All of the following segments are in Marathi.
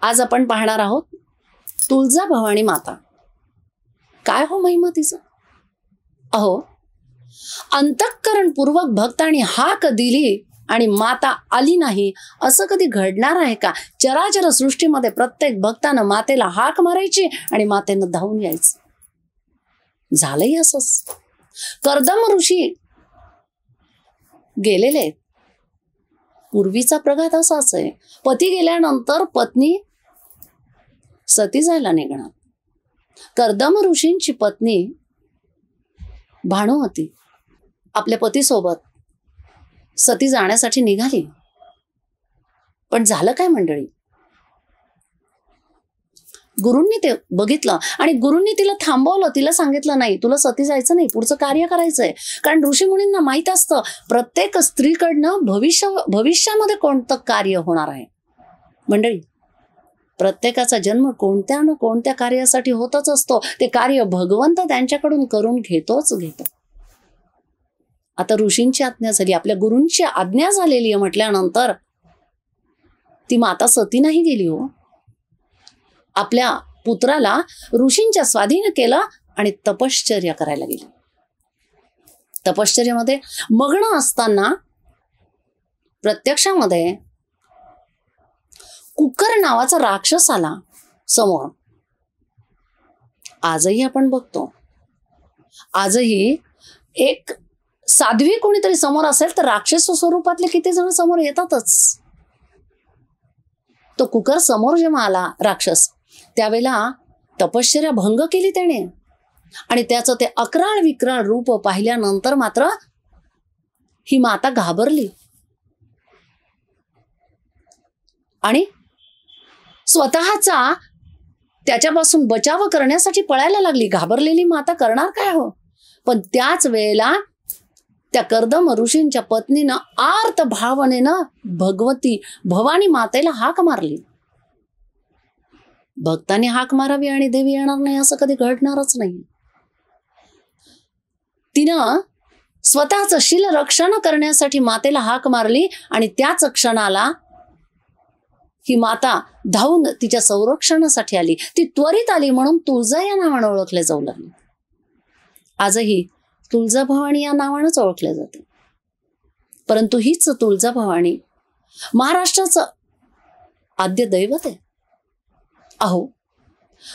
आज आपण पाहणार आहोत तुळजाभवानी माता. काय हो महिमा तिचं. अहो, अंतःकरणपूर्वक भक्तांनी हाक दिली आणि माता आली नाही असं कधी घडणार आहे का? चराचर सृष्टीमध्ये प्रत्येक भक्तानं मातेला हाक मारायची आणि मातेनं धावून यायचं. झालंही असंच. कर्दम ऋषी गेलेले आहेत. पूर्वीचा प्रघात असाच आहे. पती गेल्यानंतर पत्नी सती जायला निघणार. कर्दम ऋषींची पत्नी भानुमती आपल्या पतीसोबत सती जाण्यासाठी निघाली. पण झालं काय मंडळी? गुरूंनी ते बघितलं आणि गुरूंनी तिला थांबवलं. तिला सांगितलं नाही, तुला सती जायचं नाही, पुढचं कार्य करायचंय. कारण ऋषीमुनींना माहित असतं प्रत्येक स्त्रीकडनं भविष्यामध्ये कोणतं कार्य होणार आहे. मंडळी, प्रत्येकाचा जन्म कोणत्या ना कोणत्या कार्यासाठी होतच असतो. ते कार्य भगवंत त्यांच्याकडून करून घेतो. आता ऋषींची आज्ञा झाली, आपल्या गुरूंची आज्ञा झालेली आहे म्हटल्यानंतर ती माता सती नाही गेली हो. आपल्या पुत्राला ऋषींच्या स्वाधीन केलं आणि तपश्चर्या करायला गेली. तपश्चर्यामध्ये मग्न असताना प्रत्यक्षामध्ये कुकर नावाचा राक्षस आला समोर. आजही आपण बघतो, आजही एक साध्वी कोणीतरी समोर असेल तर राक्षस स्वरूपातले किती जण समोर येतातच. तो कुकर समोर जेव्हा आला राक्षस, त्यावेळेला तपश्चर्या भंग केली त्याने आणि त्याचं ते अक्राळ विक्राळ रूप पाहिल्यानंतर मात्र ही माता घाबरली आणि स्वतःचा त्याच्यापासून बचाव करण्यासाठी पळायला लागली. घाबरलेली माता करणार काय हो. पण त्याच वेळेला त्या कर्दम ऋषींच्या पत्नीनं आर्त भावनेनं भगवती भवानी मातेला हाक मारली. भक्तांनी हाक मारावी आणि देवी येणार नाही असं कधी घडणारच नाही. तिनं स्वतःचं शील रक्षण करण्यासाठी मातेला हाक मारली आणि त्याच क्षणाला ही माता धावून तिच्या संरक्षणासाठी आली. ती त्वरित आली म्हणून तुळजा या नावाने ओळखले जाऊ लागले. आजही तुळजाभवानी या नावानेच ओळखले जाते. परंतु हीच तुळजाभवानी महाराष्ट्राचं आद्य दैवत आहे. अहो,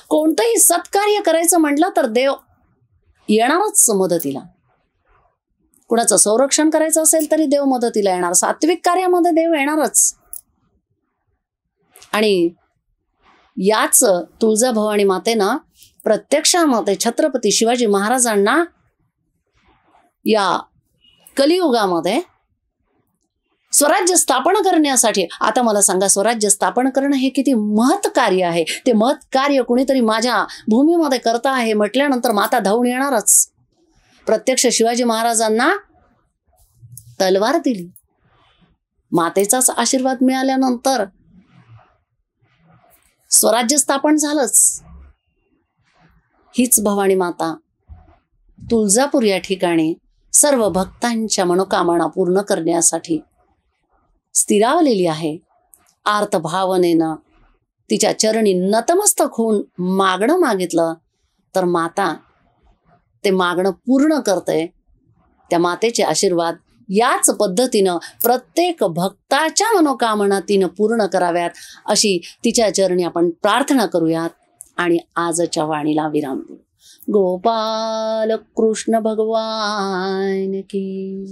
कोणतंही सत्कार्य करायचं म्हटलं तर देव येणारच मदतीला. कुणाचं संरक्षण करायचं असेल तरी देव मदतीला येणार. सात्विक कार्यामध्ये देव येणारच. आणि याच तुळजाभवानी मातेनं प्रत्यक्षामध्ये छत्रपती शिवाजी महाराजांना या कलियुगामध्ये स्वराज्य स्थापन करण्यासाठी, आता मला सांगा, स्वराज्य स्थापन करणं हे किती महत् कार्य आहे. ते महत् कार्य कुणीतरी माझ्या भूमीमध्ये करता आहे म्हटल्यानंतर माता धावून येणारच. प्रत्यक्ष शिवाजी महाराजांना तलवार दिली. मातेचाच आशीर्वाद मिळाल्यानंतर स्वराज्य स्थापन झालंच. हीच भवानी माता तुळजापूर या ठिकाणी सर्व भक्तांच्या मनोकामना पूर्ण करण्यासाठी स्थिरावलेली आहे. आर्त भावनेनं तिच्या चरणी नतमस्तक होऊन मागणं मागितलं तर माता ते मागणं पूर्ण करते. त्या मातेचे आशीर्वाद याच पद्धतीनं प्रत्येक भक्ताच्या मनोकामना तिनं पूर्ण कराव्यात अशी तिच्या चरणी आपण प्रार्थना करूयात आणि आजच्या वाणीला विराम देऊ. गोपाल कृष्ण भगवान की